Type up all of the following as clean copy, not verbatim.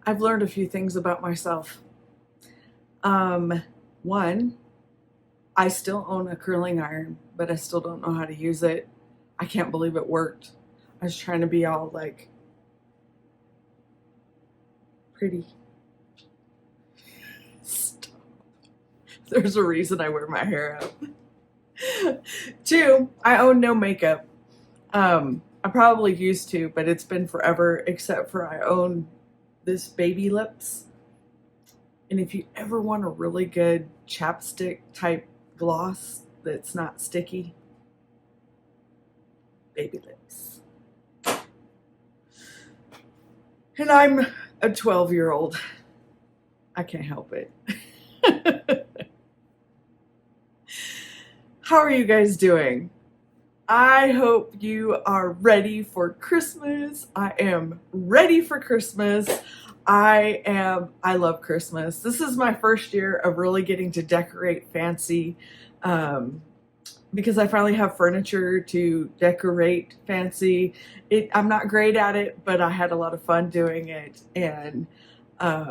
I've learned a few things about myself. One, I still own a curling iron, but I still don't know how to use it. I can't believe it worked. I was trying to be all like pretty. Stop. There's a reason I wear my hair up. Two, I own no makeup. I probably used to, but it's been forever, except for I own this Baby Lips. And if you ever want a really good chapstick type gloss that's not sticky, Baby Lips. And I'm a 12-year-old. I can't help it. How are you guys doing? I hope you are ready for Christmas. I am ready for Christmas. I love Christmas. This is my first year of really getting to decorate fancy because I finally have furniture to decorate fancy. I'm not great at it, but I had a lot of fun doing it. And I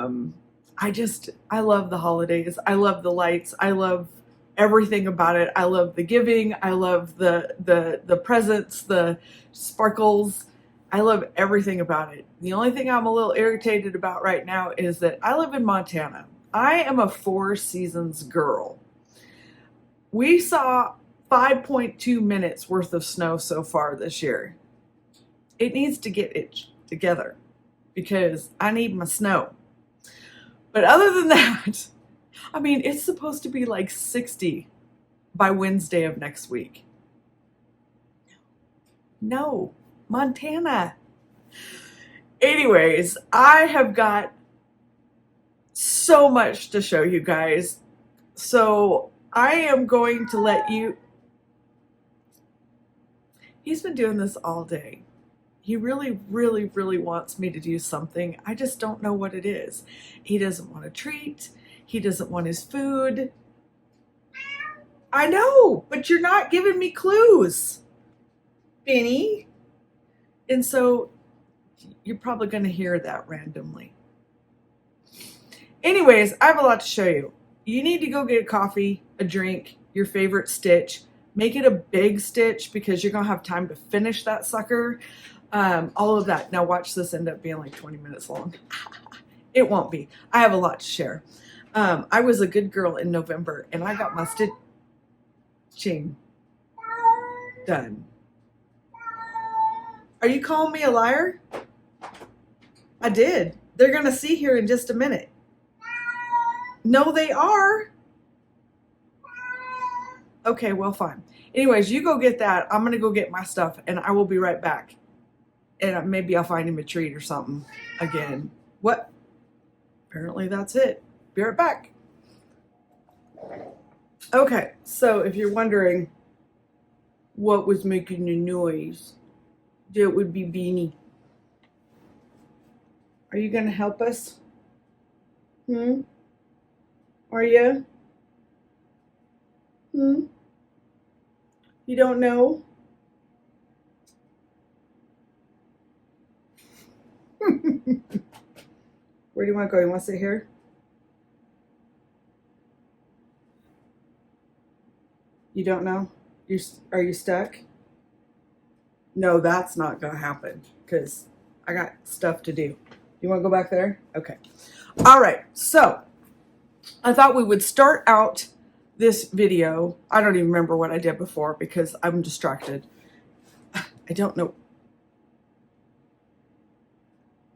love the holidays. I love the lights. I love everything about it. I love the giving. I love the presents, the sparkles. I love everything about it. The only thing I'm a little irritated about right now is that I live in Montana. I am a 4 seasons girl. We saw 5.2 minutes worth of snow so far this year. It needs to get it together because I need my snow. But other than that, I mean, it's supposed to be like 60 by Wednesday of next week. No, Montana. Anyways, I have got so much to show you guys. So I am going to let you... He's been doing this all day. He really, really, really wants me to do something. I just don't know what it is. He doesn't want a treat. He doesn't want his food. I know, but you're not giving me clues, Benny. And so you're probably going to hear that randomly. Anyways, I have a lot to show you. You need to go get a coffee, a drink, your favorite stitch. Make it a big stitch because you're going to have time to finish that sucker. All of that. Now watch this end up being like 20 minutes long. It won't be. I have a lot to share. I was a good girl in November and I got my stitching done. Are you calling me a liar? I did. They're going to see here in just a minute. No, they are. Okay, well, fine. Anyways, you go get that. I'm going to go get my stuff and I will be right back. And maybe I'll find him a treat or something again. What? Apparently that's it. Be right back. Okay, so if you're wondering what was making the noise, that would be Beanie. Are you going to help us? Are you? You don't know? Where do you want to go? You want to sit here? You don't know? Are you stuck? No, that's not going to happen because I got stuff to do. You want to go back there? Okay. All right. So I thought we would start out this video. I don't even remember what I did before because I'm distracted. I don't know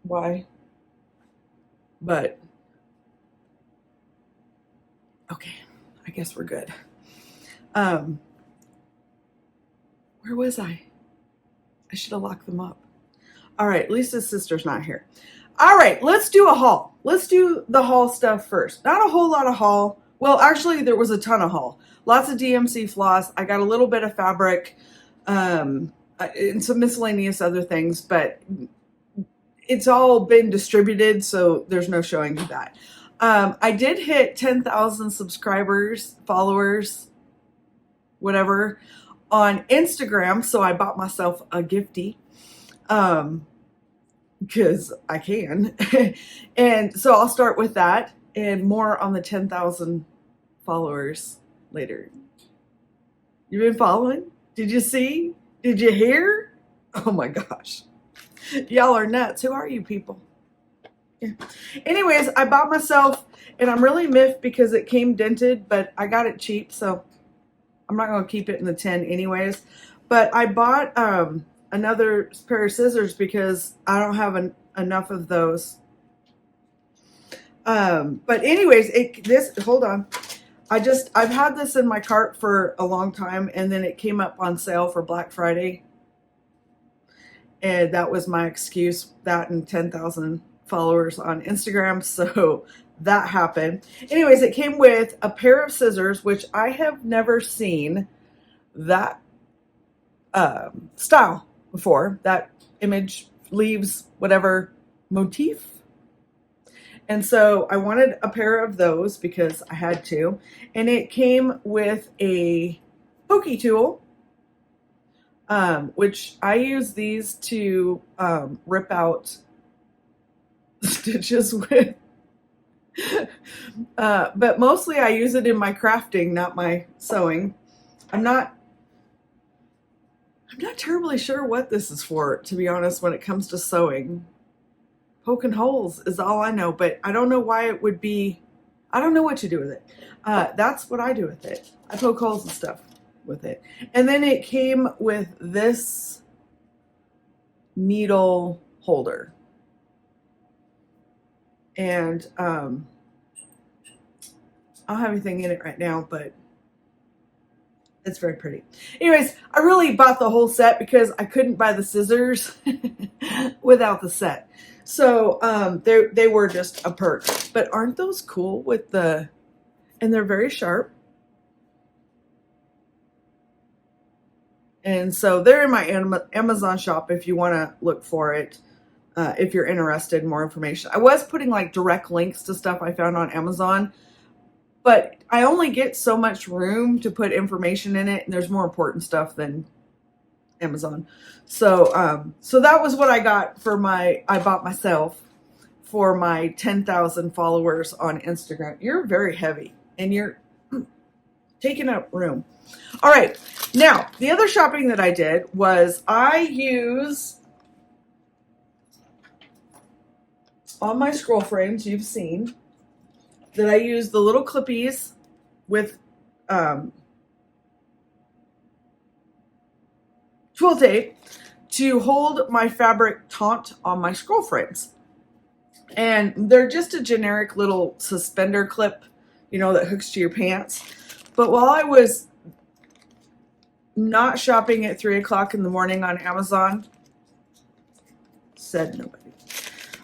why, but okay, I guess we're good. Where was I? I should have locked them up. All right, Lisa's sister's not here. All right, let's do a haul. Let's do the haul stuff first. Not a whole lot of haul. Well, actually, there was a ton of haul. Lots of DMC floss. I got a little bit of fabric and some miscellaneous other things, but it's all been distributed, so there's no showing you that. I did hit 10,000 subscribers, followers, whatever, on Instagram, so I bought myself a giftie. because I can. And so I'll start with that and more on the 10,000 followers later. You've been following? Did you see? Did you hear? Oh my gosh. Y'all are nuts. Who are you people? Yeah. Anyways, I bought myself, and I'm really miffed because it came dented, but I got it cheap, so I'm not going to keep it in the 10 anyways. But I bought another pair of scissors because I don't have enough of those. But anyways, hold on. I've had this in my cart for a long time, and then it came up on sale for Black Friday. And that was my excuse, that and 10,000 followers on Instagram. So that happened. Anyways, it came with a pair of scissors, which I have never seen that style before. That image, leaves, whatever motif. And so I wanted a pair of those because I had to. And it came with a pokey tool, which I use these to rip out stitches with. But mostly I use it in my crafting, not my sewing. I'm not terribly sure what this is for, to be honest, when it comes to sewing. Poking holes is all I know, but I don't know why it would be. I don't know what to do with it. That's what I do with it. I poke holes and stuff with it. And then it came with this needle holder. And I don't have anything in it right now, but it's very pretty. Anyways, I really bought the whole set because I couldn't buy the scissors without the set. So they were just a perk. But aren't those cool with and they're very sharp. And so they're in my Amazon shop if you want to look for it, if you're interested in more information. I was putting like direct links to stuff I found on Amazon, but I only get so much room to put information in it, and there's more important stuff than Amazon. So so that was what I got I bought myself for my 10,000 followers on Instagram. You're very heavy and you're taking up room. All right. Now, the other shopping that I did was I use on my scroll frames, you've seen that I use the little clippies with twill tape to hold my fabric taunt on my scroll frames. And they're just a generic little suspender clip, that hooks to your pants. But while I was not shopping at 3 o'clock in the morning on Amazon, said nobody,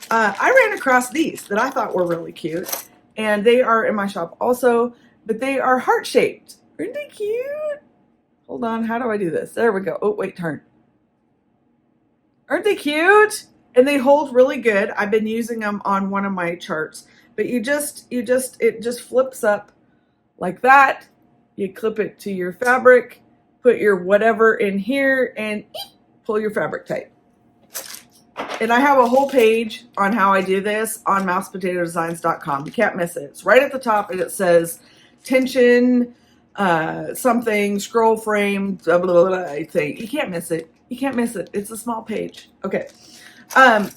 I ran across these that I thought were really cute. And they are in my shop also, but they are heart-shaped. Aren't they cute? Hold on, how do I do this? There we go. Oh, wait, turn. Aren't they cute? And they hold really good. I've been using them on one of my charts. But it just flips up like that. You clip it to your fabric, put your whatever in here, and pull your fabric tight. And I have a whole page on how I do this on MousePotatoDesigns.com. You can't miss it. It's right at the top, and it says tension, something, scroll frame, blah, blah, blah, thing. You can't miss it. You can't miss it. It's a small page. Okay.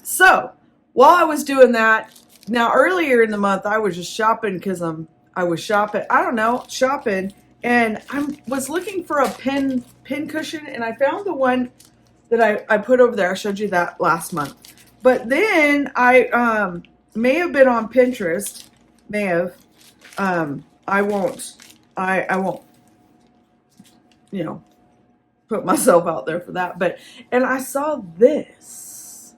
So while I was doing that, now earlier in the month, I was just shopping because I was shopping. I don't know, shopping. And I was looking for a pin cushion, and I found the one that I put over there. I showed you that last month. But then I may have been on Pinterest. May have. I won't, put myself out there for that. And I saw this.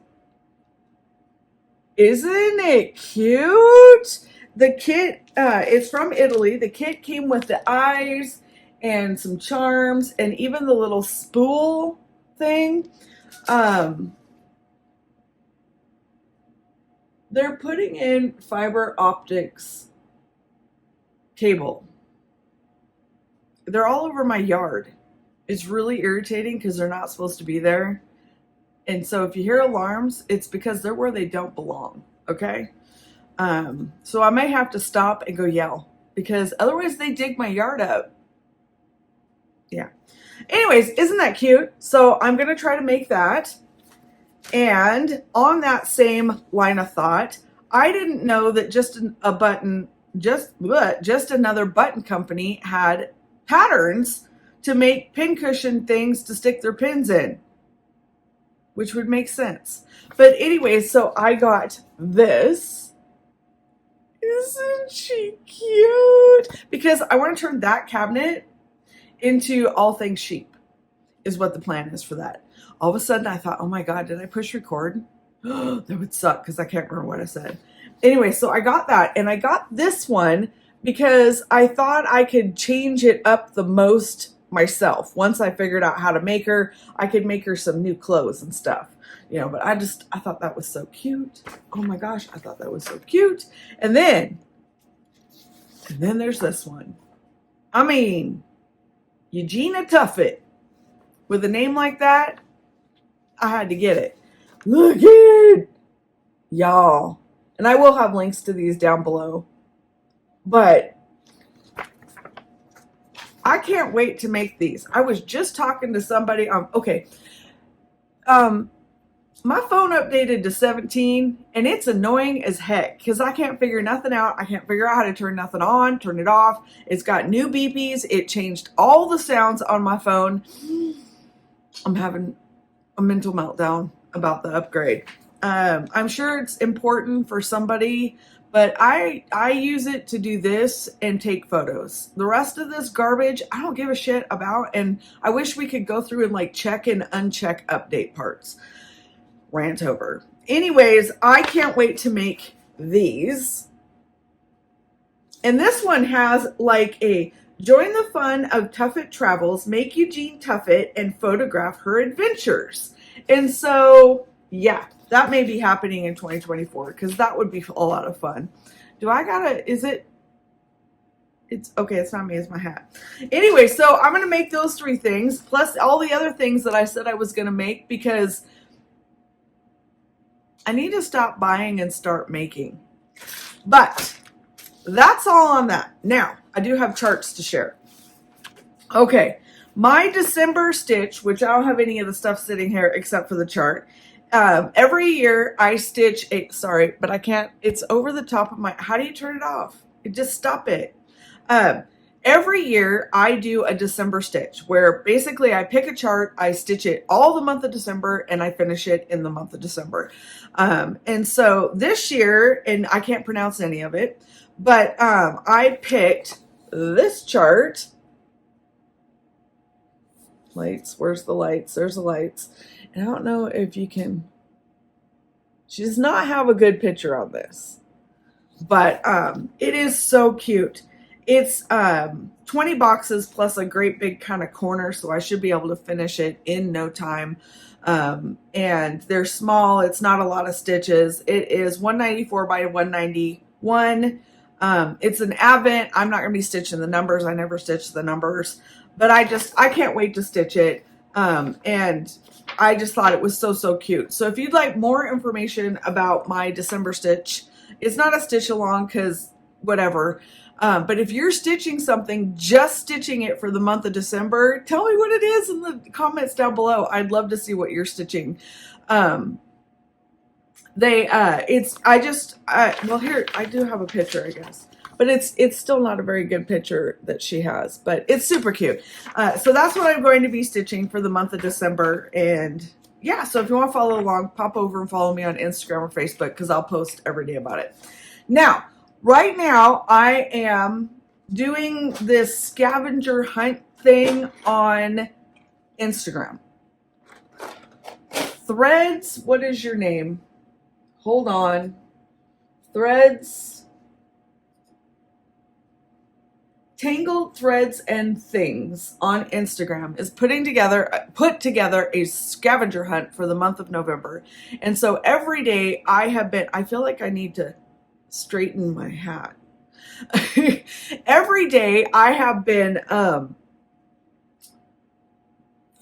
Isn't it cute? The kit, it's from Italy. The kit came with the eyes and some charms and even the little spool thing. They're putting in fiber optics cable. They're all over my yard. It's really irritating because they're not supposed to be there. And so if you hear alarms, it's because they're where they don't belong. Okay. So I may have to stop and go yell because otherwise they dig my yard up. Yeah. Anyways, isn't that cute? So I'm going to try to make that. And on that same line of thought, I didn't know that just another button company had patterns to make pincushion things to stick their pins in, which would make sense. But anyway, so I got this. Isn't she cute? Because I want to turn that cabinet into all things sheep is what the plan is for that. All of a sudden I thought, oh my God, did I push record? That would suck because I can't remember what I said. Anyway, so I got that, and I got this one because I thought I could change it up the most myself. Once I figured out how to make her, I could make her some new clothes and stuff. You know, but I thought that was so cute. Oh my gosh, I thought that was so cute. And then there's this one. I mean, Eugenia Tuffet. With a name like that, I had to get it. Look at it, y'all. And I will have links to these down below. But I can't wait to make these. I was just talking to somebody on, my phone updated to 17, and it's annoying as heck because I can't figure nothing out. I can't figure out how to turn nothing on, turn it off. It's got new beepies. It changed all the sounds on my phone. I'm having a mental meltdown about the upgrade. I'm sure it's important for somebody, but I use it to do this and take photos. The rest of this garbage, I don't give a shit about, and I wish we could go through and like check and uncheck update parts. Rant over. Anyways, I can't wait to make these. And this one has like a join the fun of Tuffet travels, make Eugene Tuffet and photograph her adventures. And so, yeah, that may be happening in 2024 because that would be a lot of fun. It's okay, it's not me, it's my hat. Anyway, so I'm going to make those 3 things plus all the other things that I said I was going to make because I need to stop buying and start making. But that's all on that. Now, I do have charts to share. Okay, my December stitch, which I don't have any of the stuff sitting here except for the chart. Every year I stitch sorry, but I can't, it's over the top of my, how do you turn it off? Just stop it. Every year I do a December stitch where basically I pick a chart, I stitch it all the month of December, and I finish it in the month of December. And so this year, and I can't pronounce any of it, but I picked this chart. Lights, where's the lights? There's the lights. And I don't know if you can, she does not have a good picture on this, but it is so cute. It's 20 boxes plus a great big kind of corner, so I should be able to finish it in no time. And they're small. It's not a lot of stitches. It is 194 by 191. It's an Advent. I'm not going to be stitching the numbers. I never stitch the numbers, but I can't wait to stitch it. And I just thought it was so cute. So if you'd like more information about my December stitch, it's not a stitch along because whatever. But if you're stitching something, just stitching it for the month of December, tell me what it is in the comments down below. I'd love to see what you're stitching. Well, here, I do have a picture, I guess, but it's still not a very good picture that she has, but it's super cute. So that's what I'm going to be stitching for the month of December. And yeah, so if you want to follow along, pop over and follow me on Instagram or Facebook because I'll post every day about it. Now, right now, I am doing this scavenger hunt thing on Instagram. Threads, what is your name? Hold on. Threads. Tangled Threads and Things on Instagram is put together a scavenger hunt for the month of November. And so every day I feel like I need to straighten my hat. Every day I have been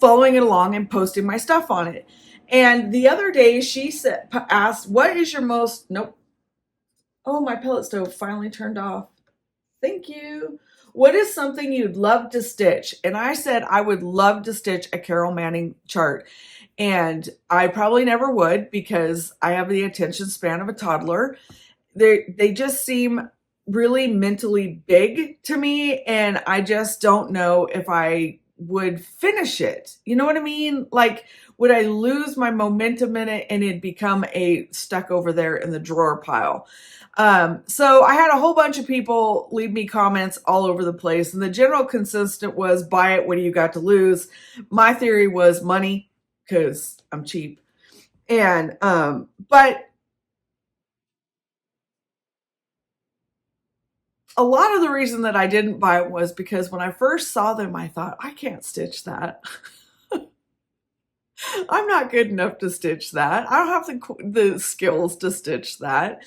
following it along and posting my stuff on it. And the other day she asked, what is your most, nope. Oh, my pellet stove finally turned off. Thank you. What is something you'd love to stitch? And I said I would love to stitch a Carol Manning chart. And I probably never would because I have the attention span of a toddler. They just seem really mentally big to me, and I just don't know if I would finish it. You know what I mean? Like, would I lose my momentum in it and it'd become a stuck over there in the drawer pile? So I had a whole bunch of people leave me comments all over the place, and the general consistent was, buy it, what do you got to lose? My theory was money, because I'm cheap. And but a lot of the reason that I didn't buy it was because when I first saw them, I thought, I can't stitch that. I'm not good enough to stitch that. I don't have the skills to stitch that.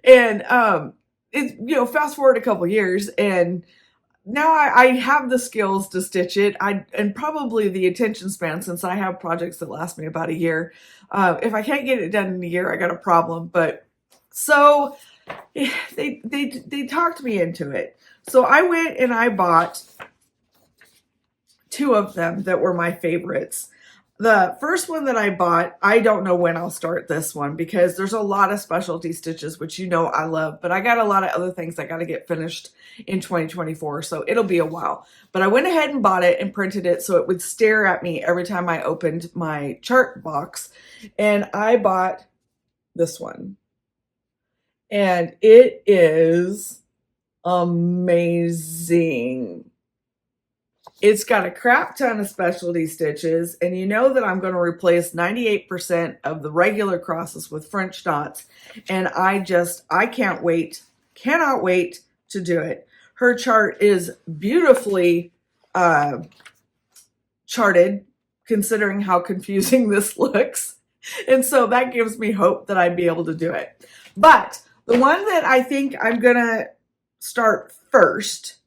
And fast forward a couple years, and now I have the skills to stitch it. And probably the attention span, since I have projects that last me about a year. If I can't get it done in a year, I got a problem. But so they talked me into it. So I went and I bought 2 of them that were my favorites. The first one that I bought, I don't know when I'll start this one because there's a lot of specialty stitches, which you know I love, but I got a lot of other things I got to get finished in 2024, so it'll be a while. But I went ahead and bought it and printed it so it would stare at me every time I opened my chart box, and I bought this one. And it is amazing. It's got a crap ton of specialty stitches, and you know that I'm going to replace 98% of the regular crosses with French knots, and I cannot wait to do it. Her chart is beautifully charted, considering how confusing this looks, and so that gives me hope that I'd be able to do it. But the one that I think I'm going to start first,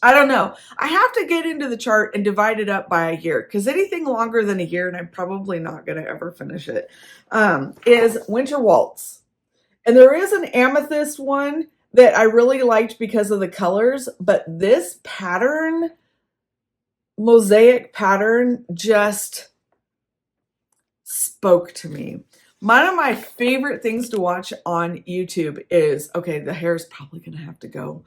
I don't know. I have to get into the chart and divide it up by a year, because anything longer than a year, and I'm probably not going to ever finish it, is Winter Waltz. And there is an amethyst one that I really liked because of the colors, but this pattern, mosaic pattern, just spoke to me. One of my favorite things to watch on YouTube is, okay, the hair is probably going to have to go,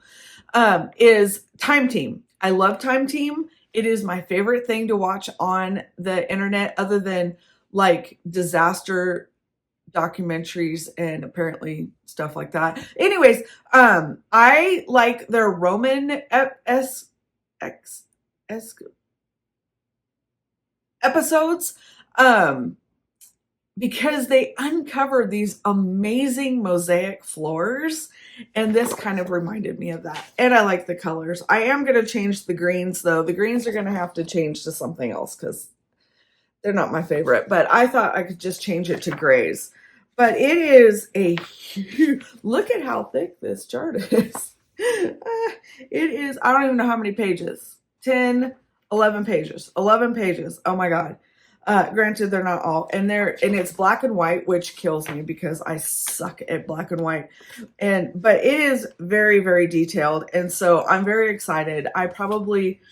is Time Team. I love Time Team. It is my favorite thing to watch on the internet, other than like disaster documentaries and apparently stuff like that. Anyways, I like their Roman episodes, because they uncover these amazing mosaic floors, and this kind of reminded me of that. And I like the colors. I am going to change the greens, though. The greens are going to have to change to something else because they're not my favorite, but I thought I could just change it to grays. But it is a huge, look at how thick this chart is. It is, I don't even know how many pages, 10, 11 pages, 11 pages. Oh my God. Granted, they're not all, and it's black and white, which kills me because I suck at black and white. But it is very, very detailed, and so I'm very excited. I probably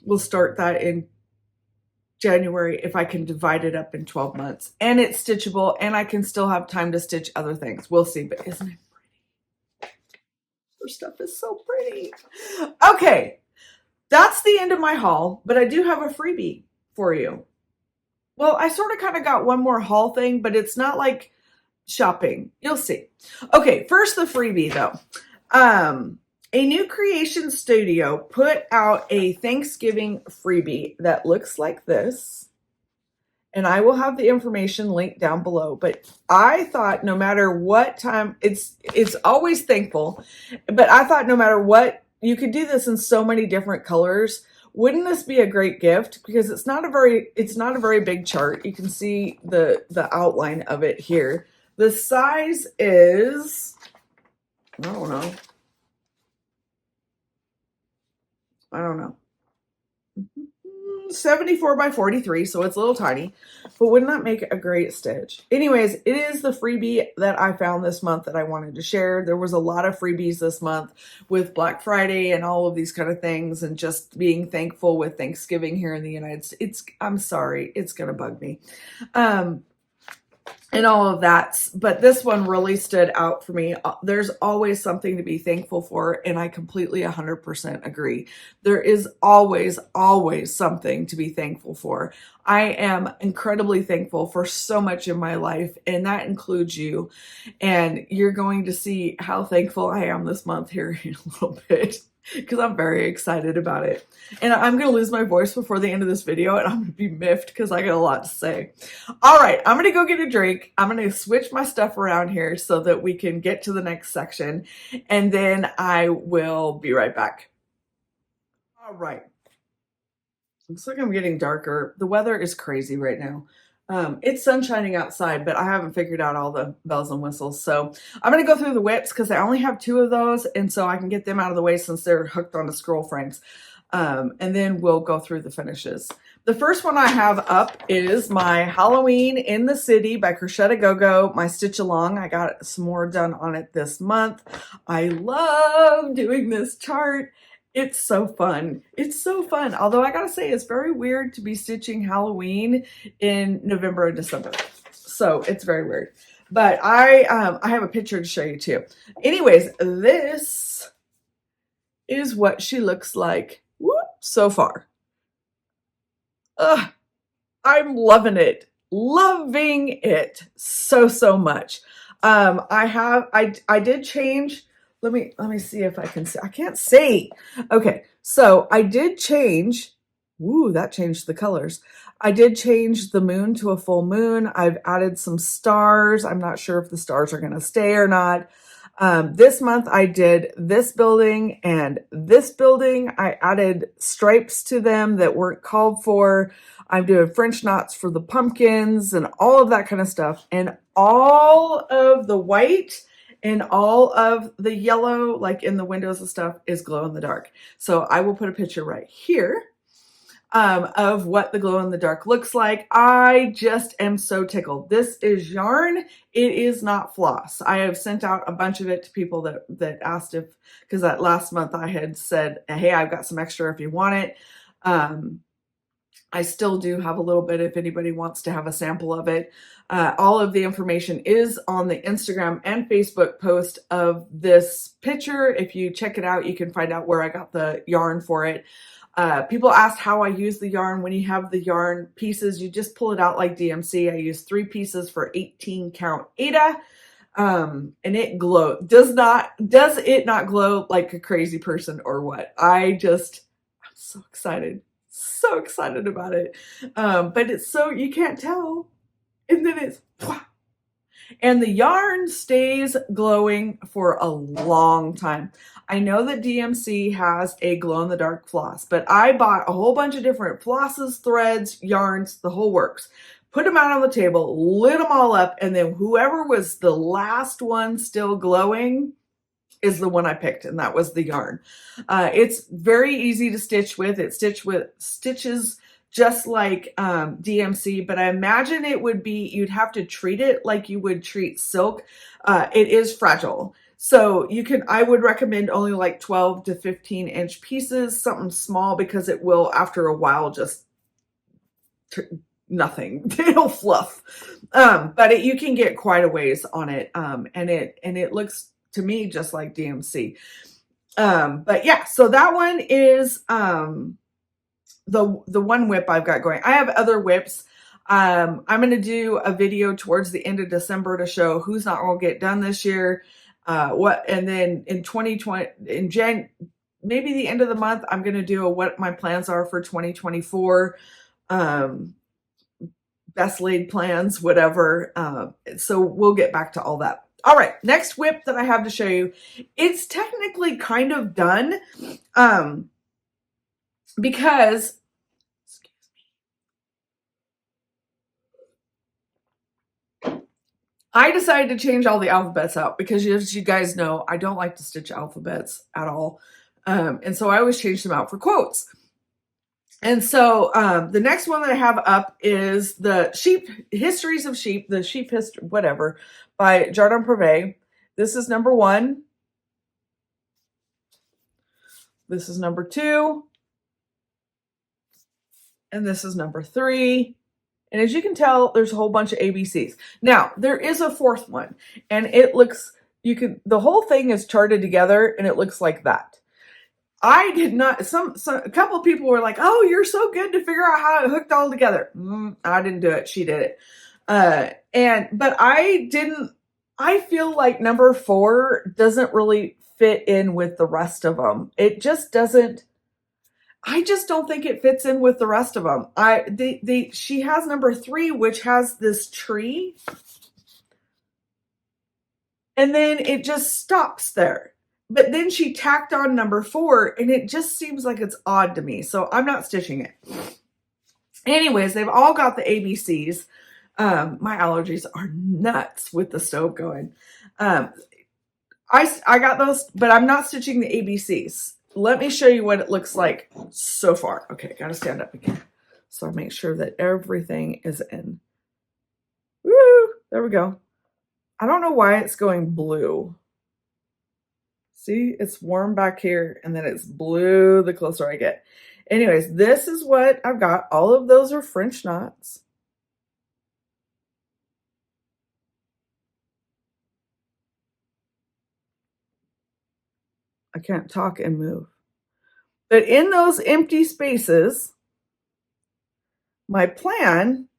will start that in January if I can divide it up in 12 months, and it's stitchable, and I can still have time to stitch other things. We'll see, but isn't it pretty? Her stuff is so pretty. Okay. That's the end of my haul, but I do have a freebie for you. Well, I sort of kind of got one more haul thing, but it's not like shopping. You'll see. Okay, first the freebie though. A new creation studio put out a Thanksgiving freebie that looks like this. And I will have the information linked down below. But I thought no matter what time, it's always thankful, but I thought no matter what, you could do this in so many different colors. Wouldn't this be a great gift? Because it's not a very big chart. You can see the outline of it here. The size is, I don't know. 74 by 43, so it's a little tiny, but wouldn't that make a great stitch? Anyways, it is the freebie that I found this month that I wanted to share. There was a lot of freebies this month with Black Friday and all of these kind of things, and just being thankful with Thanksgiving here in the United States. I'm sorry, it's gonna bug me. And all of that, but this one really stood out for me. There's always something to be thankful for, and I completely 100% agree. There is always something to be thankful for. I am incredibly thankful for so much in my life, and that includes you. And you're going to see how thankful I am this month here in a little bit, because I'm very excited about it. And I'm going to lose my voice before the end of this video, and I'm going to be miffed because I got a lot to say. All right, I'm going to go get a drink. I'm going to switch my stuff around here so that we can get to the next section, and then I will be right back. All right. Looks like I'm getting darker. The weather is crazy right now. It's sun shining outside, but I haven't figured out all the bells and whistles. So I'm going to go through the whips because I only have 2 of those. And so I can get them out of the way since they're hooked onto scroll frames. And then we'll go through the finishes. The first one I have up is my Halloween in the City by Crocette a Go-Go, my stitch along. I got some more done on it this month. I love doing this chart. It's so fun. It's so fun. Although I gotta say, it's very weird to be stitching Halloween in November and December. So it's very weird. But I have a picture to show you too. Anyways, this is what she looks like so far. I'm loving it. Loving it so much. I did change. Let me see if I can see. I can't see. Okay, so I did change. Ooh, that changed the colors. I did change the moon to a full moon. I've added some stars. I'm not sure if the stars are going to stay or not. This month I did this building and this building. I added stripes to them that weren't called for. I'm doing French knots for the pumpkins and all of that kind of stuff. And all of the white and all of the yellow, like in the windows and stuff, is glow in the dark. So I will put a picture right here of what the glow in the dark looks like. I just am so tickled. This is yarn. It is not floss. I have sent out a bunch of it to people that asked if, because that last month I had said, hey, I've got some extra if you want it. I still do have a little bit if anybody wants to have a sample of it. All of the information is on the Instagram and Facebook post of this picture. If you check it out, you can find out where I got the yarn for it. People asked how I use the yarn. When you have the yarn pieces, you just pull it out like DMC. I use 3 pieces for 18 count Ada. And it glows. Does it not glow like a crazy person or what? I'm so excited. So excited about it. But it's so, you can't tell. And then it's, and the yarn stays glowing for a long time. I know that DMC has a glow-in-the-dark floss, but I bought a whole bunch of different flosses, threads, yarns, the whole works. Put them out on the table, lit them all up, and then whoever was the last one still glowing is the one I picked, and that was the yarn. It's very easy to stitch with. It stitches just like DMC, but I imagine it would be, you'd have to treat it like you would treat silk. It is fragile. So I would recommend only like 12 to 15 inch pieces, something small, because it will, after a while, just nothing. It'll fluff. But you can get quite a ways on it. And it looks to me just like DMC. But yeah, so that one is the one whip I've got going. I have other whips. I'm going to do a video towards the end of December to show who's not going to get done this year. And then in 2020, maybe the end of the month, I'm going to do what my plans are for 2024. Best laid plans, whatever. So we'll get back to all that. All right, next whip that I have to show you. It's technically kind of done. Because, excuse me, I decided to change all the alphabets out because, as you guys know, I don't like to stitch alphabets at all. And so I always change them out for quotes. And so the next one that I have up is the Histories of Sheep, the Sheep History, whatever, by Jardin. This is number 1. This is number 2. And this is number 3. And as you can tell, there's a whole bunch of ABCs. Now, there is a 4th one, and it looks, the whole thing is charted together, and it looks like that. I did not, a couple of people were like, oh, you're so good to figure out how it hooked all together. I didn't do it. She did it. But I feel like number 4 doesn't really fit in with the rest of them. It just doesn't. I just don't think it fits in with the rest of them. She has number 3, which has this tree. And then it just stops there. But then she tacked on number 4, and it just seems like it's odd to me. So I'm not stitching it. Anyways, they've all got the ABCs. My allergies are nuts with the stove going. I got those, but I'm not stitching the ABCs. Let me show you what it looks like so far. Okay, gotta stand up again. So I make sure that everything is in. Woo! There we go. I don't know why it's going blue. See, it's warm back here, and then it's blue the closer I get. Anyways, this is what I've got. All of those are French knots. I can't talk and move. But in those empty spaces, my plan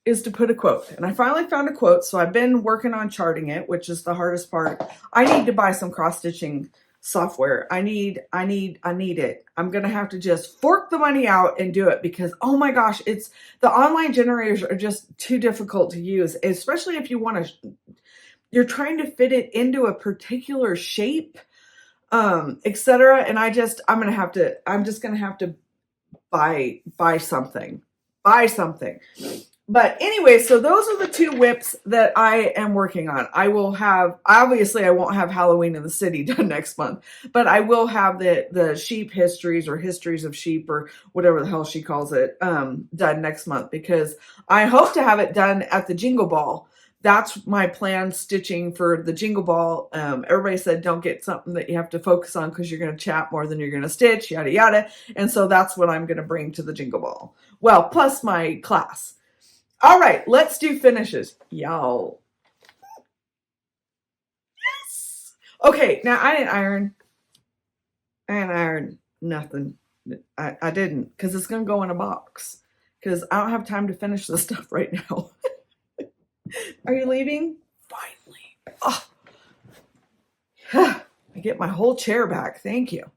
is to put a quote. And I finally found a quote, so I've been working on charting it, which is the hardest part. I need to buy some cross-stitching software. I need it. I'm going to have to just fork the money out and do it because, oh my gosh, the online generators are just too difficult to use, especially if you're trying to fit it into a particular shape, etc. And I'm just going to have to buy something. But anyway, so those are the 2 whips that I am working on. Obviously I won't have Halloween in the City done next month, but I will have the sheep histories or histories of sheep or whatever the hell she calls it, done next month because I hope to have it done at the Jingle Ball. That's my planned stitching for the Jingle Ball. Everybody said don't get something that you have to focus on because you're going to chat more than you're going to stitch, yada, yada. And so that's what I'm going to bring to the Jingle Ball. Well, plus my class. All right, let's do finishes, y'all. Yes. Okay, now I didn't iron nothing. I didn't because it's going to go in a box because I don't have time to finish this stuff right now. Are you leaving? Finally. Oh. I get my whole chair back. Thank you.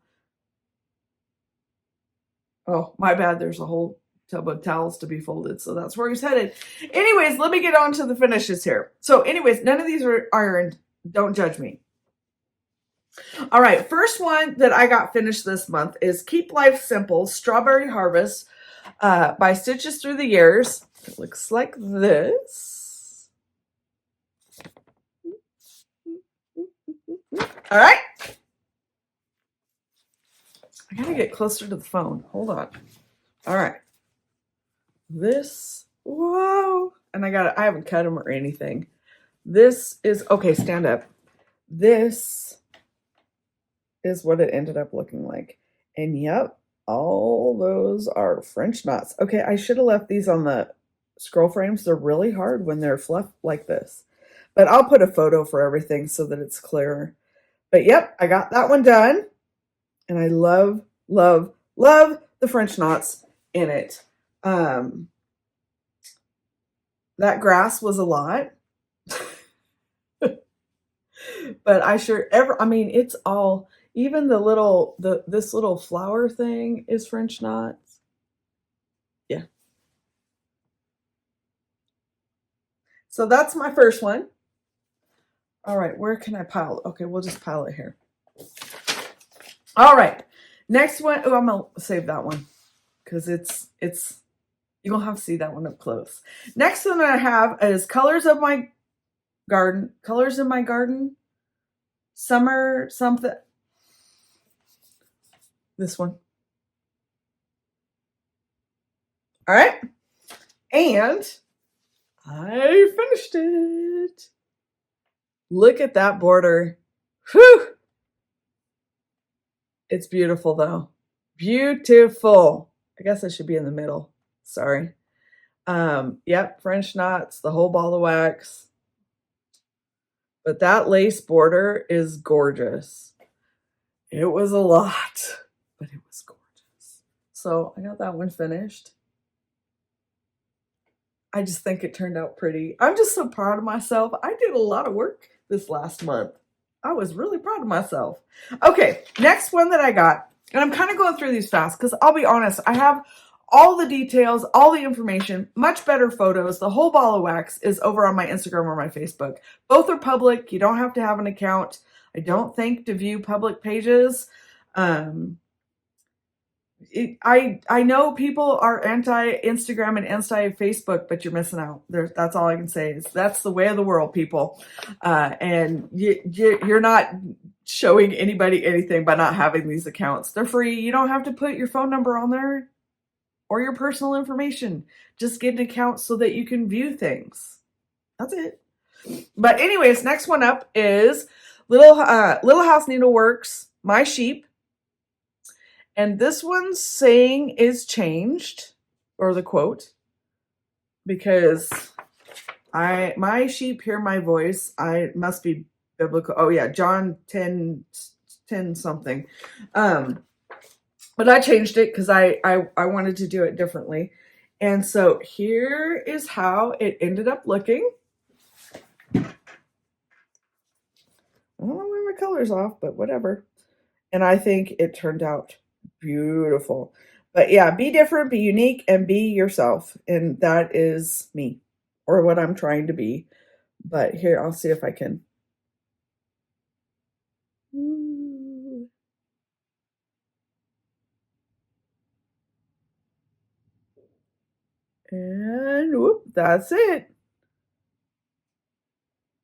Oh, my bad. There's a whole tub of towels to be folded, so that's where he's headed. Anyways, let me get on to the finishes here. So anyways, none of these are ironed. Don't judge me. All right, first one that I got finished this month is Keep Life Simple Strawberry Harvest by Stitches Through the Years. It looks like this. All right. I gotta get closer to the phone. Hold on. All right. Whoa. And I haven't cut them or anything. This is, okay, stand up. This is what it ended up looking like. And yep, all those are French knots. Okay, I should have left these on the scroll frames. They're really hard when they're fluff like this. But I'll put a photo for everything so that it's clearer. But yep, I got that one done. And I love, love, love the French knots in it. That grass was a lot. But it's all, even this little flower thing is French knots. Yeah. So that's my first one. All right, where can I pile? Okay, we'll just pile it here. All right, next one. Oh, I'm gonna save that one because it's you're gonna have to see that one up close. Next one I have is Colors in My Garden. Summer something. This one. All right. And I finished it. Look at that border. Whew. It's beautiful though. Beautiful. I guess I should be in the middle. Sorry. Yep, French knots, the whole ball of wax. But that lace border is gorgeous. It was a lot, but it was gorgeous. So I got that one finished. I just think it turned out pretty. I'm just so proud of myself. I did a lot of work this last month. I was really proud of myself. Okay, next one that I got, and I'm kind of going through these fast because I'll be honest, I have all the details, all the information, much better photos. The whole ball of wax is over on my Instagram or my Facebook. Both are public. You don't have to have an account. I don't think to view public pages. I know people are anti-Instagram and anti-Facebook, but you're missing out. That's all I can say is that's the way of the world, people. And you're not showing anybody anything by not having these accounts. They're free. You don't have to put your phone number on there or your personal information. Just get an account so that you can view things. That's it. But anyways, next one up is Little House Needleworks, My Sheep. And this one's saying is changed, or the quote, because my sheep hear my voice. I must be biblical. Oh yeah, John 10 something. But I changed it because I wanted to do it differently. And so here is how it ended up looking. I don't know why my color's off, but whatever. And I think it turned out beautiful. But yeah, be different, be unique, and be yourself. And that is me, or what I'm trying to be. But here, I'll see if I can. And whoop, that's it.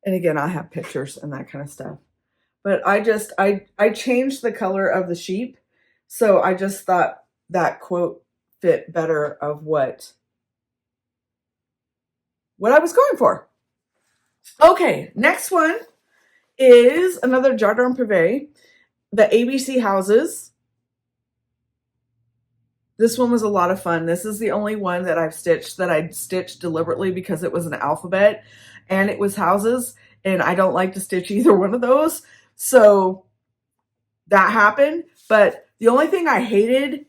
And again, I have pictures and that kind of stuff. But I changed the color of the sheep. So I just thought that quote fit better of what I was going for. Okay, next one is another Jardin Privé, the ABC houses. This one was a lot of fun. This is the only one that I've stitched that I stitched deliberately because it was an alphabet and it was houses, and I don't like to stitch either one of those. So that happened. But the only thing I hated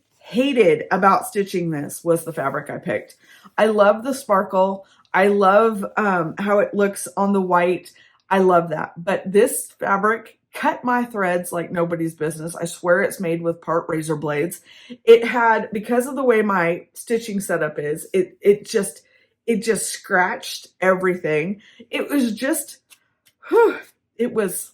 about stitching this was the fabric I picked. I love the sparkle. I love how it looks on the white. I love that. But this fabric cut my threads like nobody's business. I swear it's made with part razor blades. It had, because of the way my stitching setup is, it just scratched everything. It was just, it was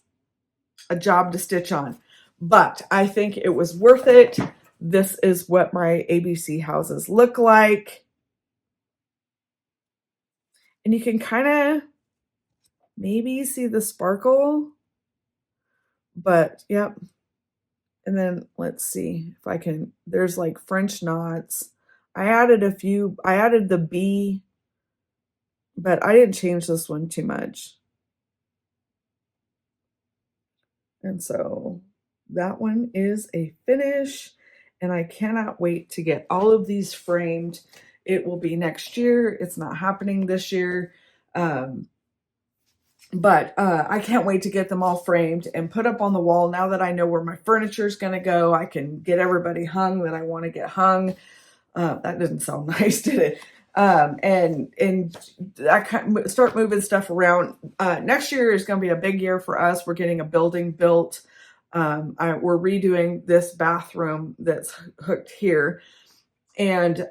a job to stitch on. But I think it was worth it. This is what my ABC houses look like. And you can kind of maybe see the sparkle. But, yep. And then let's see if I can, there's like French knots. I added the B, but I didn't change this one too much. And so that one is a finish, and I cannot wait to get all of these framed. It will be next year. It's not happening this year. But I can't wait to get them all framed and put up on the wall. Now that I know where my furniture is going to go, I can get everybody hung that I want to get hung. That didn't sound nice, did it? And I start moving stuff around. Next year is going to be a big year for us. We're getting a building built. We're redoing this bathroom that's hooked here. And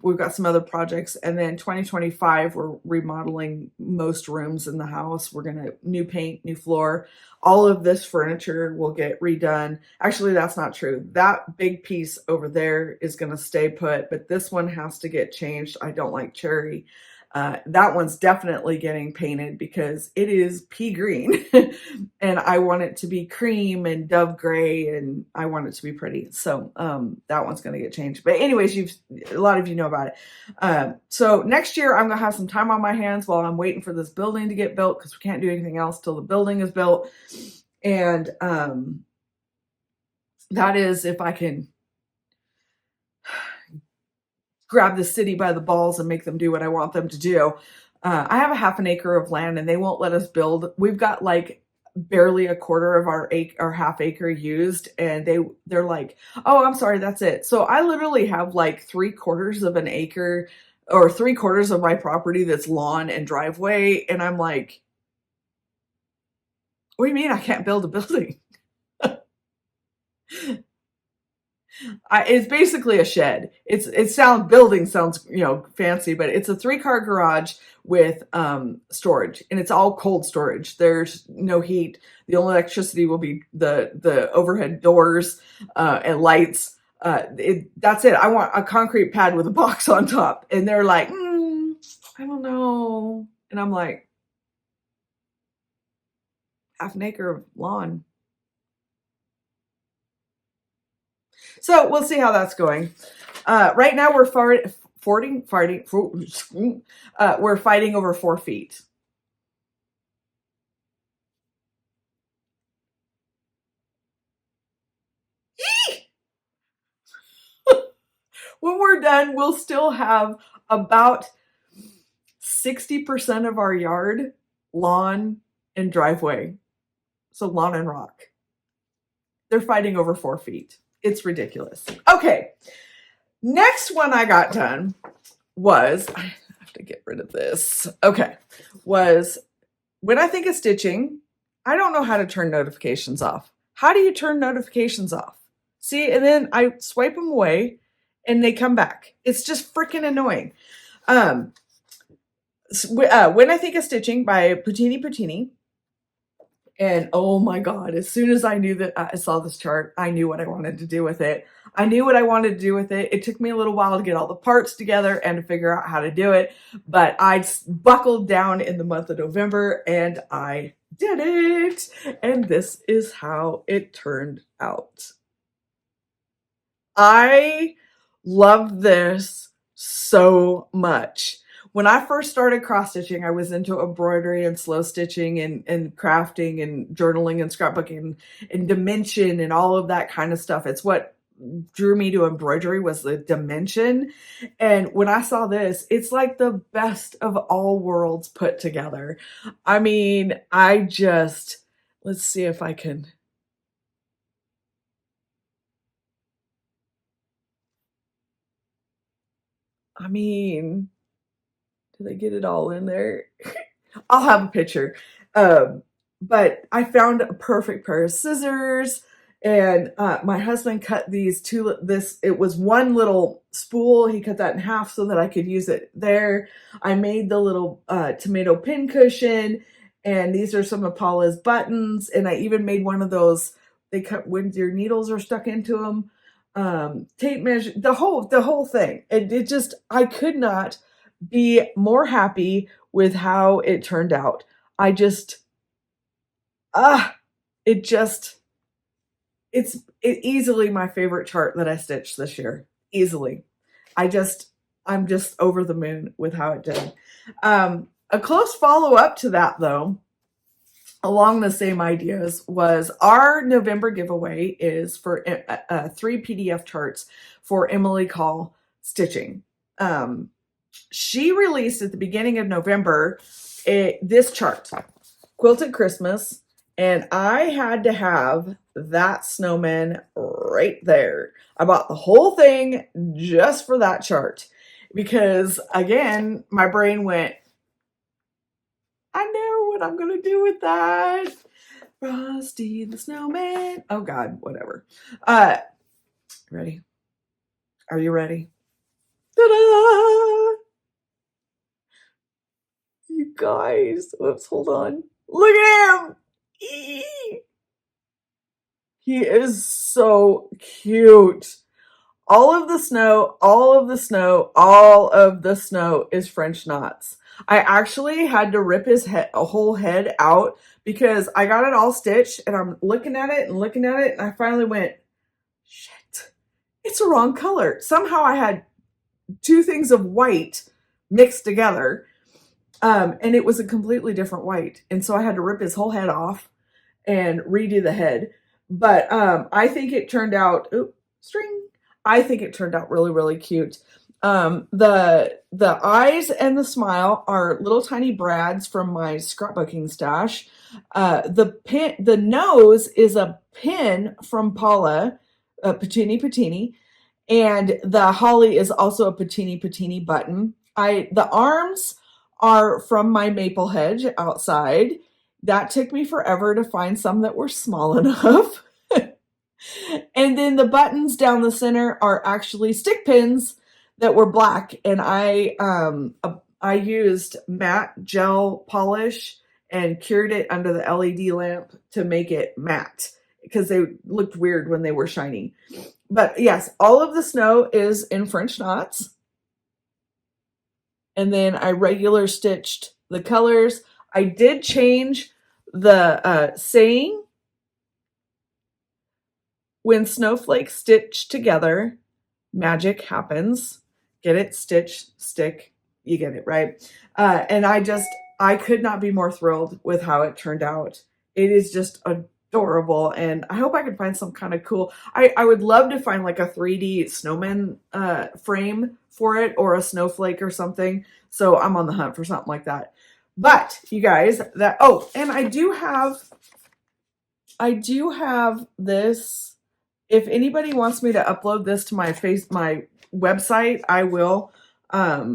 we've got some other projects. And then 2025, we're remodeling most rooms in the house. We're going to new paint, new floor. All of this furniture will get redone. Actually, that's not true. That big piece over there is going to stay put, but this one has to get changed. I don't like cherry. That one's definitely getting painted because it is pea green and I want it to be cream and dove gray and I want it to be pretty. So that one's going to get changed. But anyways, a lot of you know about it. So next year I'm going to have some time on my hands while I'm waiting for this building to get built because we can't do anything else till the building is built. And that is if I can grab the city by the balls and make them do what I want them to do. I have a half an acre of land and they won't let us build. We've got like barely a quarter of our half acre used and they're like, oh, I'm sorry, that's it. So I literally have like 3/4 of an acre or 3/4 of my property that's lawn and driveway. And I'm like, what do you mean I can't build a building? It's basically a shed. Building sounds, fancy, but it's a 3-car garage with storage, and it's all cold storage. There's no heat. The only electricity will be the overhead doors and lights. That's it. I want a concrete pad with a box on top, and they're like, I don't know, and I'm like, half an acre of lawn. So we'll see how that's going. Right now we're we're fighting over 4 feet. When we're done, we'll still have about 60% of our yard lawn and driveway. So lawn and rock. They're fighting over 4 feet. It's ridiculous. Okay. Next one I got done was, I have to get rid of this. Okay. Was when I think of stitching, I don't know how to turn notifications off. How do you turn notifications off? See, and then I swipe them away and they come back. It's just freaking annoying. When I think of stitching by Puttini, and oh my God, as soon as I knew that I saw this chart, I knew what I wanted to do with it. It took me a little while to get all the parts together and to figure out how to do it. But I buckled down in the month of November and I did it. And this is how it turned out. I love this so much. When I first started cross stitching, I was into embroidery and slow stitching and crafting and journaling and scrapbooking and dimension and all of that kind of stuff. It's what drew me to embroidery was the dimension. And when I saw this, it's like the best of all worlds put together. I mean, let's see if I can. I mean, did I get it all in there? I'll have a picture. But I found a perfect pair of scissors and my husband cut it was one little spool. He cut that in half so that I could use it there. I made the little tomato pin cushion and these are some of Paula's buttons. And I even made one of those, they cut when your needles are stuck into them. Tape measure, the whole thing. I could not be more happy with how it turned out. It's easily my favorite chart that I stitched this year. Easily. I'm just over the moon with how it did. A close follow-up to that though, along the same ideas, was our November giveaway is for 3 PDF charts for Emily Call Stitching. She released at the beginning of November this chart, Quilted Christmas, and I had to have that snowman right there. I bought the whole thing just for that chart because, again, my brain went, I know what I'm going to do with that. Frosty the Snowman. Oh, God, whatever. Ready? Are you ready? Ta-da! You guys. Whoops, hold on. Look at him! Eee! He is so cute. all of the snow, all of the snow, all of the snow is French knots. I actually had to rip his head, a whole head out because I got it all stitched and I'm looking at it and looking at it and I finally went, shit, it's the wrong color. Somehow I had two things of white mixed together and it was a completely different white. And so I had to rip his whole head off and redo the head. But I think it turned out, string. I think it turned out really, really cute. The eyes and the smile are little tiny brads from my scrapbooking stash. The nose is a pin from Paula, Patini, and the holly is also a Patini button. The arms are from my maple hedge outside. That took me forever to find some that were small enough. And then the buttons down the center are actually stick pins that were black. And I used matte gel polish and cured it under the LED lamp to make it matte because they looked weird when they were shiny. But yes, all of the snow is in French knots. And then I regular stitched the colors. I did change the saying. When snowflakes stitch together, magic happens. Get it? Stitch, stick. You get it, right? And I could not be more thrilled with how it turned out. It is just adorable. And I hope I can find some kind of cool, I would love to find like a 3D snowman frame for it or a snowflake or something. So I'm on the hunt for something like that. But you guys, and I do have this. If anybody wants me to upload this to my website, I will. I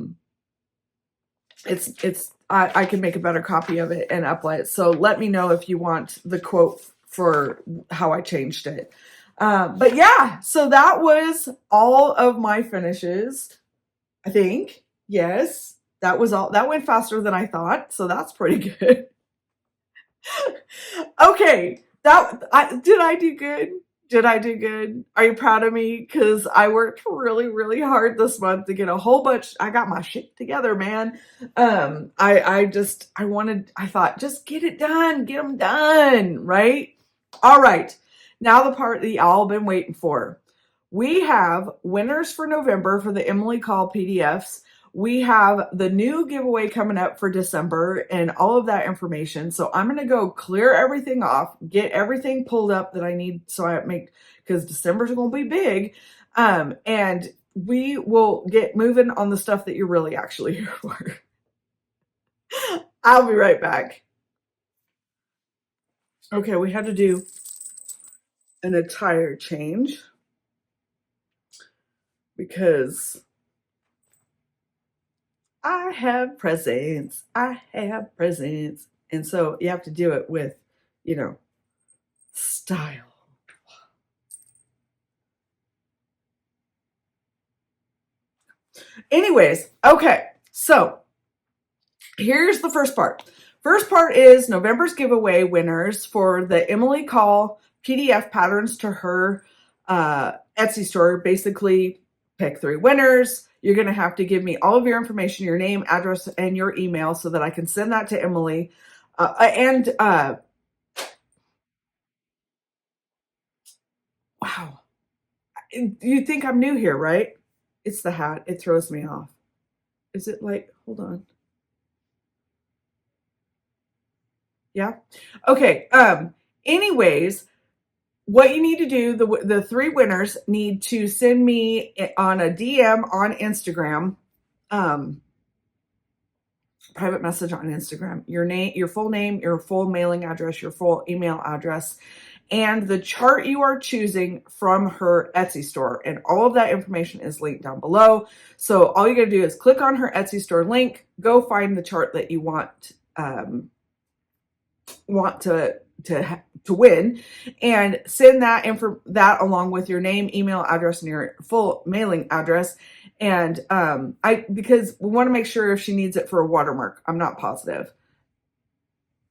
can make a better copy of it and upload it. So let me know if you want the quote for how I changed it. But yeah, so that was all of my finishes. I think, yes, that was all. That went faster than I thought. So that's pretty good. Okay. Did I do good? Did I do good? Are you proud of me? Because I worked really, really hard this month to get a whole bunch. I got my shit together, man. I thought, just get it done. Get them done, right? All right. Now the part that y'all been waiting for. We have winners for November for the Emily Call PDFs. We have the new giveaway coming up for December and all of that information. So I'm going to go clear everything off, get everything pulled up that I need because December's going to be big. And we will get moving on the stuff that you're really actually here for. I'll be right back. Okay, we had to do an attire change because I have presents. And so you have to do it with, style. Anyways, okay. So here's the first part. First part is November's giveaway winners for the Emily Call PDF patterns to her Etsy store. Basically, pick 3 winners. You're going to have to give me all of your information, your name, address, and your email so that I can send that to Emily. Wow. You think I'm new here, right? It's the hat. It throws me off. Is it like, hold on. Yeah. Okay. Anyways, what you need to do, the 3 winners need to send me on a DM on Instagram, private message on Instagram, your name, your full name, your full mailing address, your full email address, and the chart you are choosing from her Etsy store. And all of that information is linked down below. So all you got to do is click on her Etsy store link, go find the chart that you want to win, and send that along with your name, email address, and your full mailing address. And because we want to make sure if she needs it for a watermark. I'm not positive.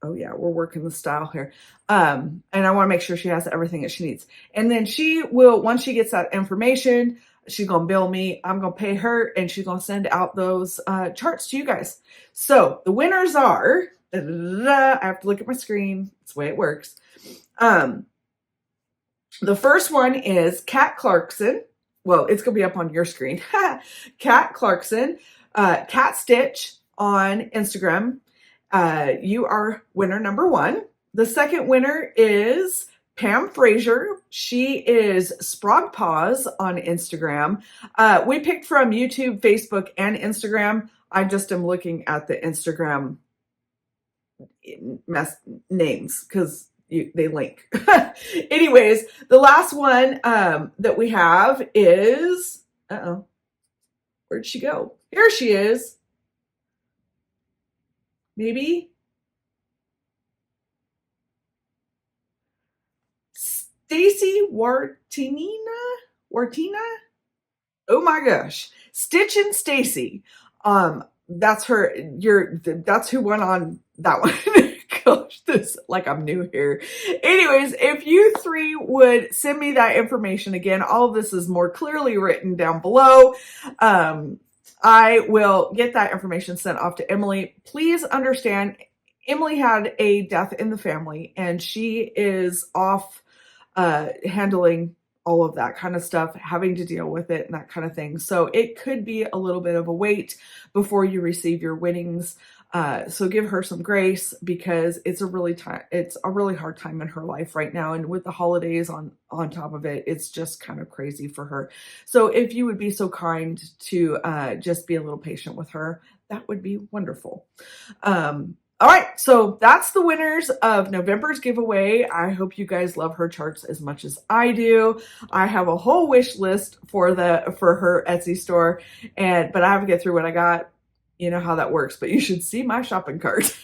Oh yeah, we're working the style here. And I want to make sure she has everything that she needs. And then she will, once she gets that information, She's going to bill me. I'm going to pay her, and she's going to send out those charts to you guys. So the winners are, I have to look at my screen. That's the way it works. The first one is Katt Clarkson. Well, it's going to be up on your screen. Katt Clarkson, Cat Stitch on Instagram. You are winner number 1. The second winner is Pam Frazier. She is Sprog Paws on Instagram. We picked from YouTube, Facebook, and Instagram. I just am looking at the Instagram names because they link. Anyways, the last one that we have is, where'd she go? Here she is. Maybe. Stacie Wartina? Oh my gosh. Stitch and Stacie. That's her. That's who won on that one. Gosh, this, like I'm new here. Anyways, if you 3 would send me that information again, all of this is more clearly written down below. I will get that information sent off to Emily. Please understand, Emily had a death in the family, and she is off handling all of that kind of stuff, having to deal with it and that kind of thing. So it could be a little bit of a wait before you receive your winnings. So give her some grace, because it's a really hard time in her life right now. And with the holidays on top of it, it's just kind of crazy for her. So if you would be so kind to just be a little patient with her, that would be wonderful. All right, so that's the winners of November's giveaway. I hope you guys love her charts as much as I do. I have a whole wish list for her Etsy store, but I have to get through what I got. You know how that works, but you should see my shopping cart.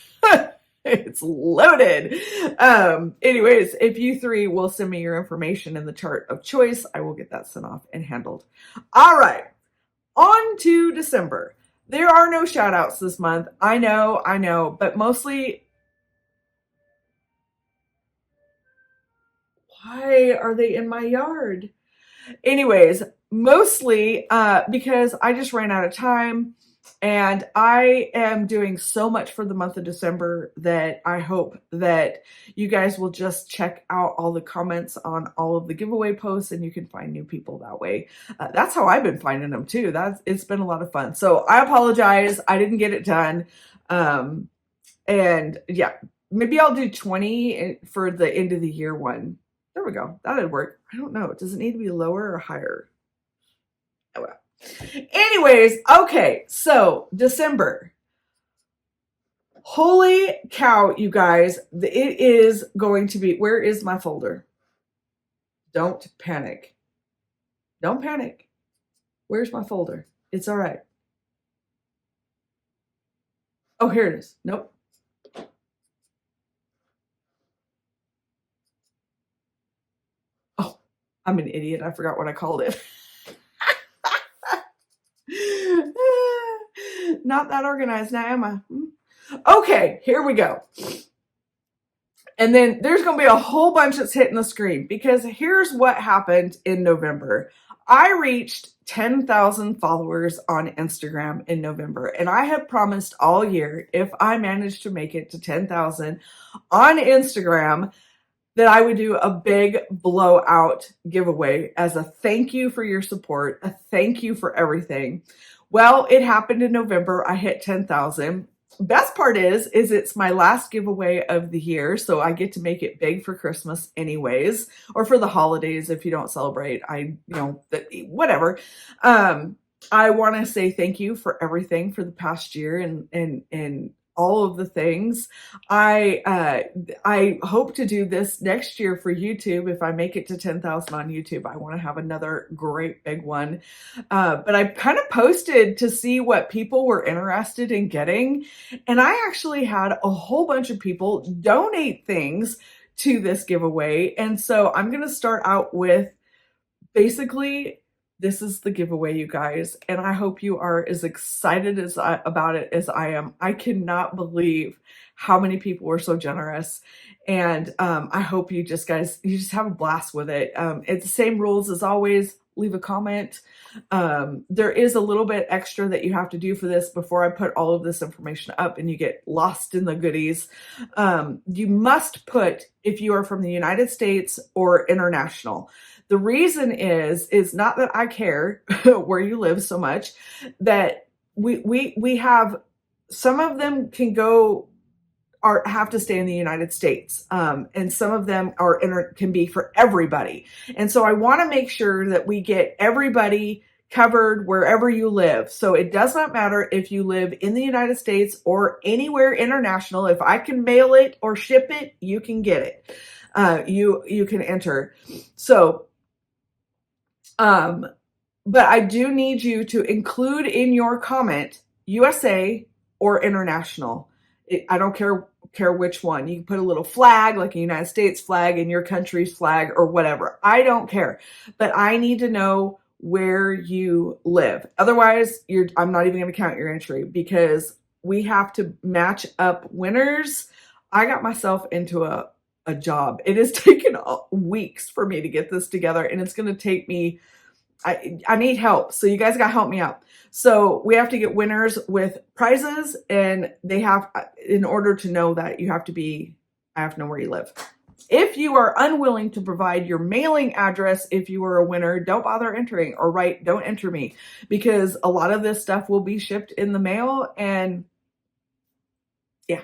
It's loaded. Anyways, if you 3 will send me your information in the chart of choice, I will get that sent off and handled. All right, on to December. There are no shout outs this month. I know, but mostly, why are they in my yard? Anyways, mostly because I just ran out of time, and I am doing so much for the month of December that I hope that you guys will just check out all the comments on all of the giveaway posts, and you can find new people that way. That's how I've been finding them too. It's been a lot of fun. So I apologize. I didn't get it done. And yeah, maybe I'll do 20 for the end of the year one. There we go. That'd work. I don't know. Does it need to be lower or higher? Oh well. Anyways, okay, so December. Holy cow, you guys. It is going to be, where is my folder? Don't panic. Don't panic. Where's my folder? It's all right. Oh, here it is. Nope. Oh, I'm an idiot. I forgot what I called it. Not that organized now, am I? Okay, here we go. And then there's going to be a whole bunch that's hitting the screen, because here's what happened in November. I reached 10,000 followers on Instagram in November, and I have promised all year, if I manage to make it to 10,000 on Instagram, that I would do a big blowout giveaway as a thank you for your support, a thank you for everything. Well, it happened in November. I hit 10,000. Best part is it's my last giveaway of the year, so I get to make it big for Christmas anyways, or for the holidays if you don't celebrate. Whatever. I want to say thank you for everything for the past year and all of the things. I hope to do this next year for YouTube. If I make it to 10,000 on YouTube, I want to have another great big one. But I kind of posted to see what people were interested in getting. And I actually had a whole bunch of people donate things to this giveaway. And so I'm going to start out with basically, this is the giveaway, you guys, and I hope you are as excited about it as I am. I cannot believe how many people were so generous, and I hope you just have a blast with it. It's the same rules as always. leave a comment. There is a little bit extra that you have to do for this before I put all of this information up and you get lost in the goodies. You must put if you are from the United States or international. The reason is not that I care where you live so much, that we have, some of them can go, have to stay in the United States. And some of them can be for everybody. And so I want to make sure that we get everybody covered wherever you live. So it does not matter if you live in the United States or anywhere international. If I can mail it or ship it, you can get it. You can enter. So, but I do need you to include in your comment USA or international. I don't care which one. You can put a little flag, like a United States flag, and your country's flag or whatever. I don't care. But I need to know where you live. Otherwise, I'm not even going to count your entry, because we have to match up winners. I got myself into a job. It has taken weeks for me to get this together, and it's going to take me, I need help. So you guys got to help me out. So we have to get winners with prizes, and they have, in order to know that, I have to know where you live. If you are unwilling to provide your mailing address, if you are a winner, don't bother entering, or don't enter me, because a lot of this stuff will be shipped in the mail. And yeah,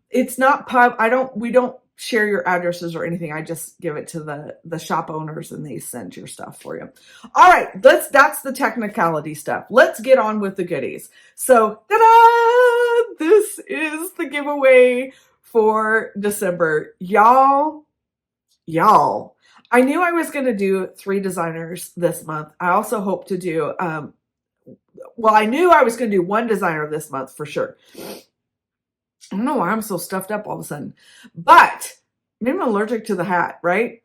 it's not we don't share your addresses or anything. I just give it to the shop owners, and they send your stuff for you. All right, that's the technicality stuff. Let's get on with the goodies. So, ta-da! This is the giveaway for December. Y'all, I knew I was going to do 3 designers this month. I also hope to do, I knew I was going to do 1 designer this month for sure. I don't know why I'm so stuffed up all of a sudden, but maybe I'm allergic to the hat, right?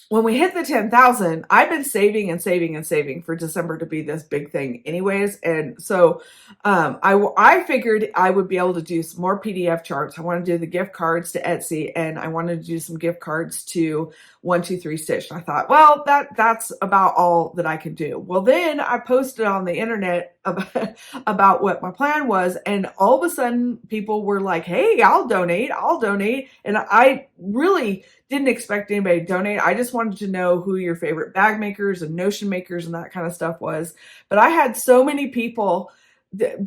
When we hit the 10,000, I've been saving and saving and saving for December to be this big thing anyways. And so I figured I would be able to do some more PDF charts. I want to do the gift cards to Etsy, and I wanted to do some gift cards to 123 Stitch. I thought, well, that's about all that I could do. Well, then I posted on the internet about what my plan was, and all of a sudden people were like, hey, I'll donate. And I really didn't expect anybody to donate. I just wanted to know who your favorite bag makers and notion makers and that kind of stuff was. But I had so many people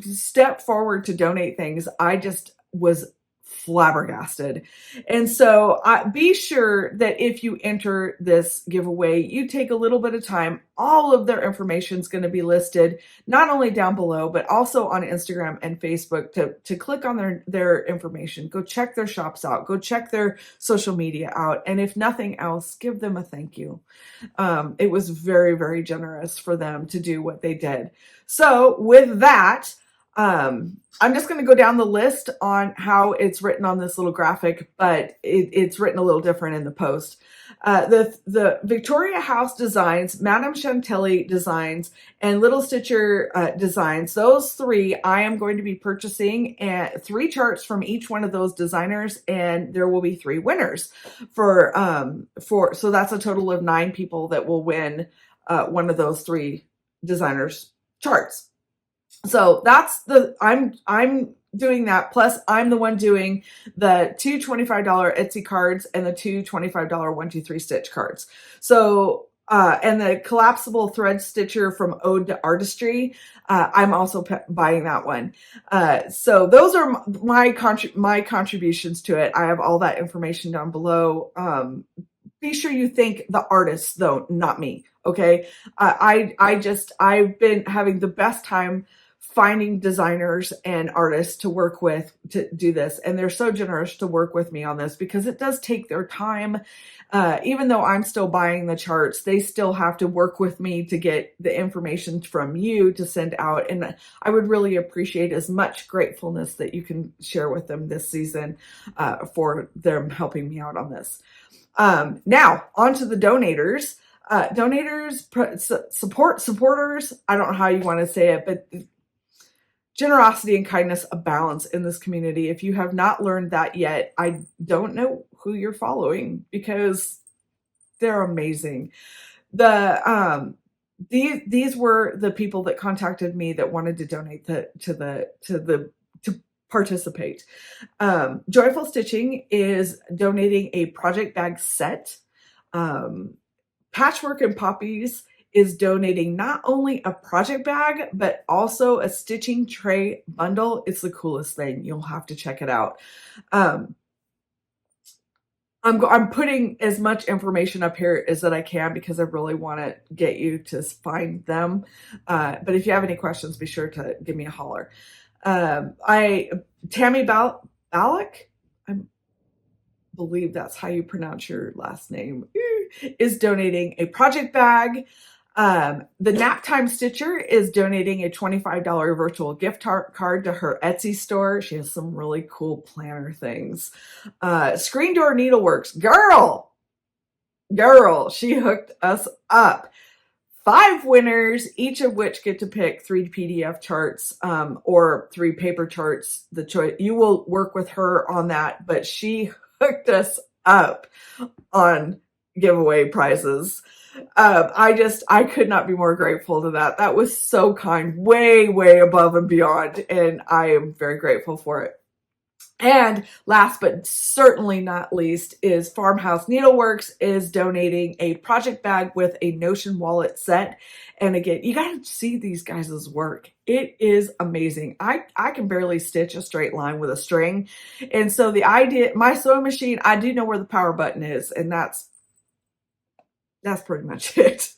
step forward to donate things. I just was flabbergasted. And so be sure that if you enter this giveaway, you take a little bit of time. All of their information is going to be listed, not only down below, but also on Instagram and Facebook to click on their information. Go check their shops out. Go check their social media out. And if nothing else, give them a thank you. It was very, very generous for them to do what they did. So with that, I'm just going to go down the list on how it's written on this little graphic, but it's written a little different in the post. The Victoria House Designs, Madame Chantilly Designs, and Little Stitcher Designs, those 3 I am going to be purchasing, and 3 charts from each one of those designers, and there will be 3 winners so that's a total of 9 people that will win one of those 3 designers charts. So that's I'm doing that. Plus I'm the one doing the 2 $25 Etsy cards and the 2 $25 123 Stitch cards. So, and the collapsible thread stitcher from Ode to Artistry. I'm also buying that one. So those are my contributions to it. I have all that information down below. Be sure you thank the artists though, not me. Okay. I've been having the best time finding designers and artists to work with to do this. And they're so generous to work with me on this, because it does take their time. Even though I'm still buying the charts, they still have to work with me to get the information from you to send out. And I would really appreciate as much gratefulness that you can share with them this season for them helping me out on this. Now on to the donators. Supporters. I don't know how you want to say it, but generosity and kindness abounds in this community. If you have not learned that yet, I don't know who you're following, because they're amazing. These were the people that contacted me that wanted to donate to participate. Joyful Stitching is donating a project bag set. Patchwork and Poppies is donating not only a project bag, but also a stitching tray bundle. It's the coolest thing. You'll have to check it out. I'm putting as much information up here as that I can because I really want to get you to find them. But if you have any questions, be sure to give me a holler. Tammy Ballack, I believe that's how you pronounce your last name, is donating a project bag. The Naptime Stitcher is donating a $25 virtual gift card to her Etsy store. She has some really cool planner things. Screen Door Needleworks, girl, she hooked us up. 5 winners, each of which get to pick 3 PDF charts or 3 paper charts. The choice, you will work with her on that, but she hooked us up on giveaway prizes. I could not be more grateful to that. That was so kind, way, way above and beyond. And I am very grateful for it. And last but certainly not least is Farmhouse Needleworks is donating a project bag with a Notion wallet set. And again, you got to see these guys' work. It is amazing. I can barely stitch a straight line with a string. And so the idea, my sewing machine, I do know where the power button is, and that's pretty much it.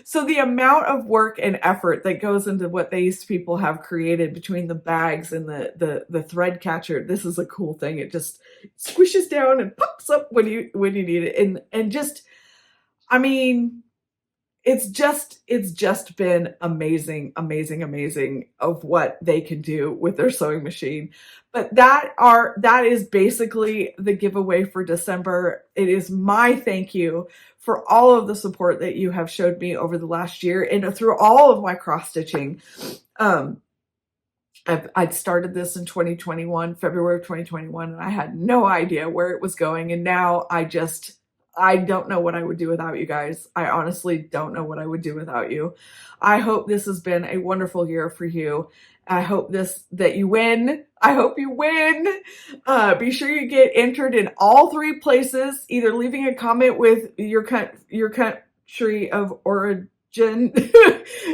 So the amount of work and effort that goes into what these people have created between the bags and the thread catcher, this is a cool thing. It just squishes down and pops up when you need it. And just, I mean, it's just been amazing, amazing, amazing of what they can do with their sewing machine. But that is basically the giveaway for December. It is my thank you for all of the support that you have showed me over the last year and through all of my cross stitching. I'd started this in 2021, February of 2021, and I had no idea where it was going. And now I don't know what I would do without you guys. I honestly don't know what I would do without you. I hope this has been a wonderful year for you. I hope that you win. I hope you win. Be sure you get entered in all 3 places, either leaving a comment with your country of origin,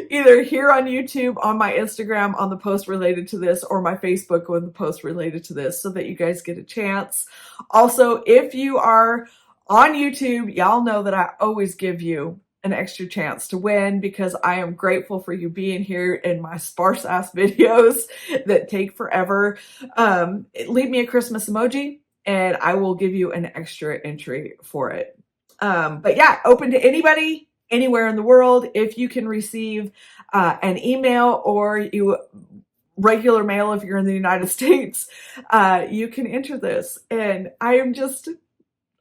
either here on YouTube, on my Instagram, on the post related to this, or my Facebook on the post related to this, so that you guys get a chance. Also, if you are on YouTube, y'all know that I always give you an extra chance to win because I am grateful for you being here in my sparse ass videos that take forever. Leave me a Christmas emoji and I will give you an extra entry for it. But yeah, open to anybody, anywhere in the world. If you can receive an email or regular mail, if you're in the United States, you can enter this. And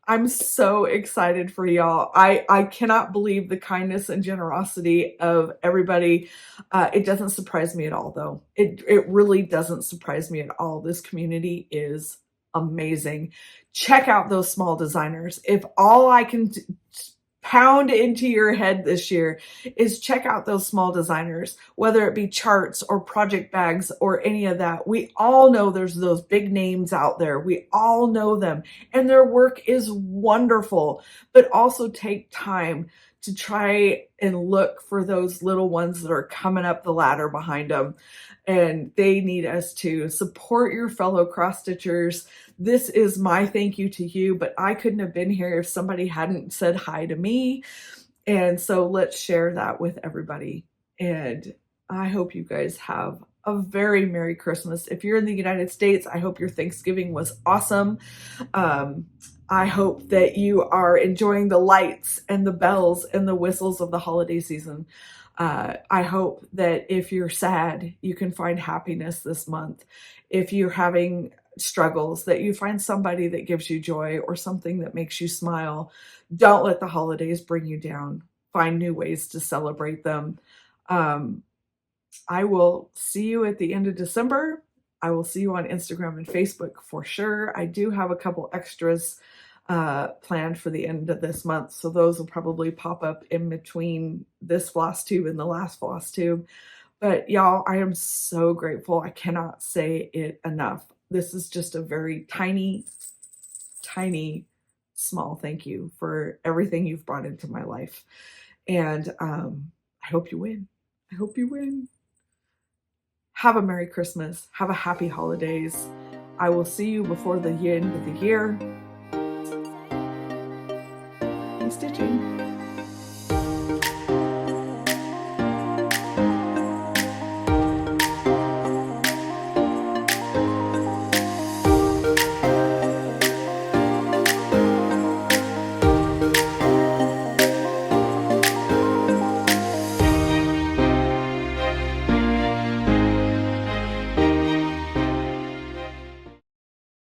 I'm so excited for y'all. I cannot believe the kindness and generosity of everybody. It doesn't surprise me at all, though. It really doesn't surprise me at all. This community is amazing. Check out those small designers. If all I can pound into your head this year is check out those small designers, whether it be charts or project bags or any of that. We all know there's those big names out there. We all know them and their work is wonderful, but also take time to try and look for those little ones that are coming up the ladder behind them. And they need us to support your fellow cross stitchers. This is my thank you to you, but I couldn't have been here if somebody hadn't said hi to me. And so let's share that with everybody. And I hope you guys have a very Merry Christmas. If you're in the United States, I hope your Thanksgiving was awesome. I hope that you are enjoying the lights and the bells and the whistles of the holiday season. I hope that if you're sad, you can find happiness this month. If you're having struggles, that you find somebody that gives you joy or something that makes you smile. Don't let the holidays bring you down. Find new ways to celebrate them. I will see you at the end of December. I will see you on Instagram and Facebook for sure. I do have a couple extras planned for the end of this month. So those will probably pop up in between this floss tube and the last floss tube. But y'all, I am so grateful. I cannot say it enough. This is just a very tiny, tiny, small thank you for everything you've brought into my life. And I hope you win. I hope you win. Have a Merry Christmas. Have a happy holidays. I will see you before the end of the year. Happy stitching.